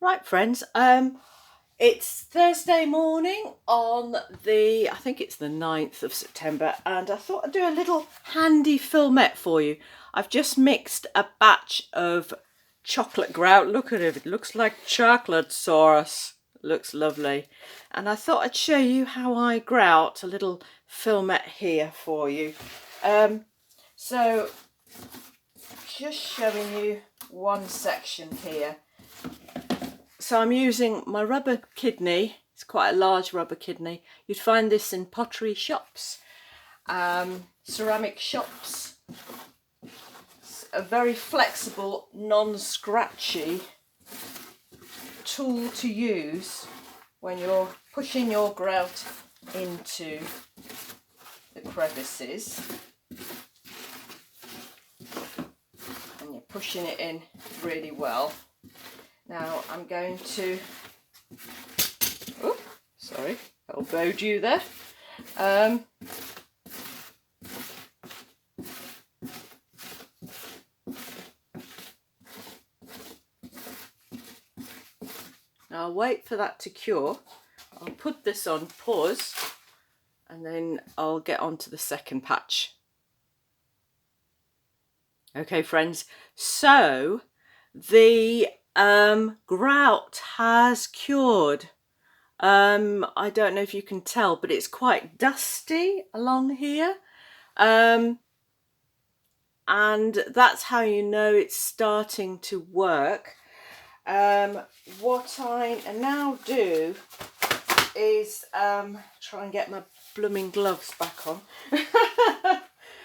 Right, friends, it's Thursday morning on I think it's the 9th of September, and I thought I'd do a little handy filmette for you. I've just mixed a batch of chocolate grout. Look at it, it looks like chocolate sauce. It looks lovely. And I thought I'd show you how I grout, a little filmette here for you. So just showing you one section here. So I'm using my rubber kidney. It's quite a large rubber kidney. You'd find this in pottery shops, ceramic shops. It's a very flexible, non-scratchy tool to use when you're pushing your grout into the crevices. And you're pushing it in really well. Now I'm going to, oh, sorry, elbowed you there. Now I'll wait for that to cure. I'll put this on pause and then I'll get on to the second patch. Okay, friends, so the grout has cured. I don't know if you can tell, but it's quite dusty along here. And that's how you know it's starting to work. What I now do is try and get my blooming gloves back on.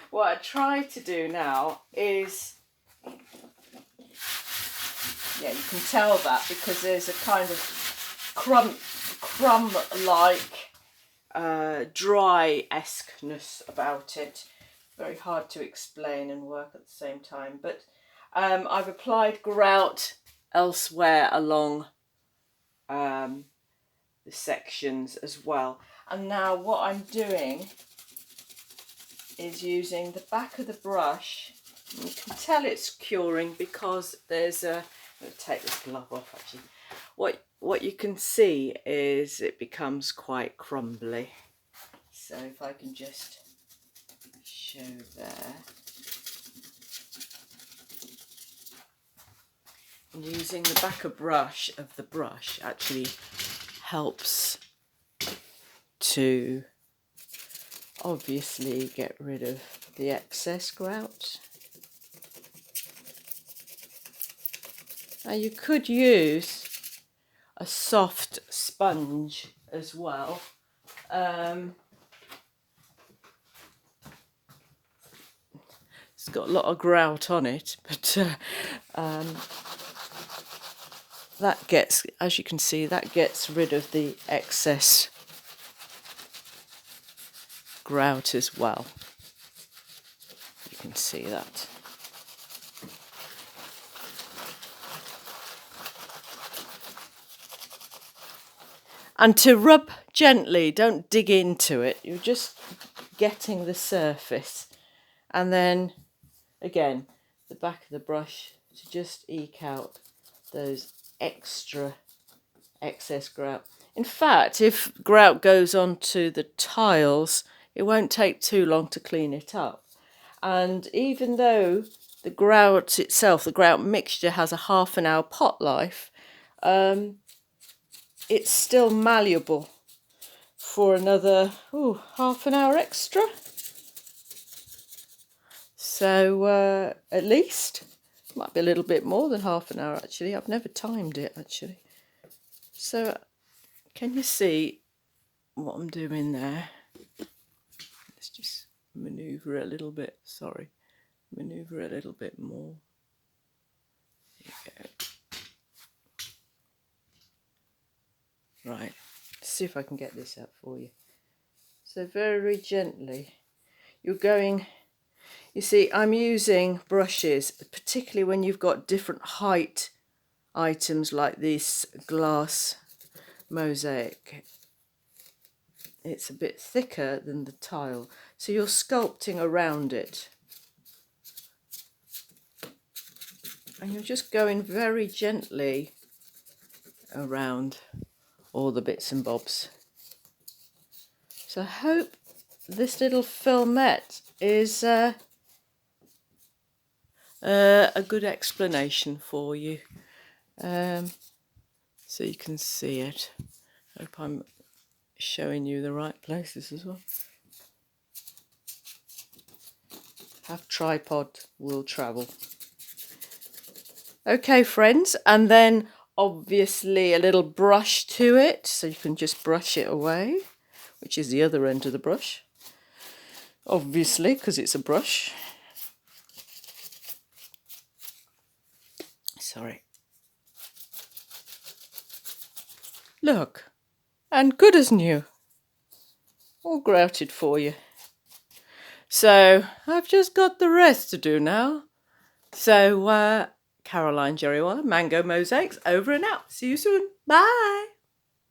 What I try to do now is, yeah, you can tell that because there's a kind of crumb-like dry-esqueness about it. Very hard to explain and work at the same time. But I've applied grout elsewhere along the sections as well. And now what I'm doing is using the back of the brush. You can tell it's curing because there's a, I'm going to take this glove off actually. What you can see is it becomes quite crumbly. So if I can just show there. And using the back of the brush actually helps to obviously get rid of the excess grout. Now you could use a soft sponge as well. It's got a lot of grout on it, but that gets, as you can see, that gets rid of the excess grout as well. You can see that. And to rub gently, don't dig into it, you're just getting the surface. And then, again, the back of the brush to just eke out those excess grout. In fact, if grout goes onto the tiles, it won't take too long to clean it up. And even though the grout itself, the grout mixture, has a half-an-hour pot life, it's still malleable for another half an hour extra. So at least, might be a little bit more than half an hour actually. I've never timed it actually. So can you see what I'm doing there? Let's just manoeuvre a little bit. Sorry, manoeuvre a little bit more. There you go. Right, let's see if I can get this up for you. So very gently, you're going, you see, I'm using brushes, particularly when you've got different height items like this glass mosaic. It's a bit thicker than the tile, so you're sculpting around it. And you're just going very gently around all the bits and bobs. So I hope this little filmette is a good explanation for you, so you can see it. Hope I'm showing you the right places as well. Have tripod, will travel. Okay, friends, and then obviously a little brush to it, so you can just brush it away, which is the other end of the brush, obviously, because it's a brush. Sorry. Look, and good as new. All grouted for you. So I've just got the rest to do now. So Caroline Jerrywalla, Mango Mosaics, over and out. See you soon. Bye.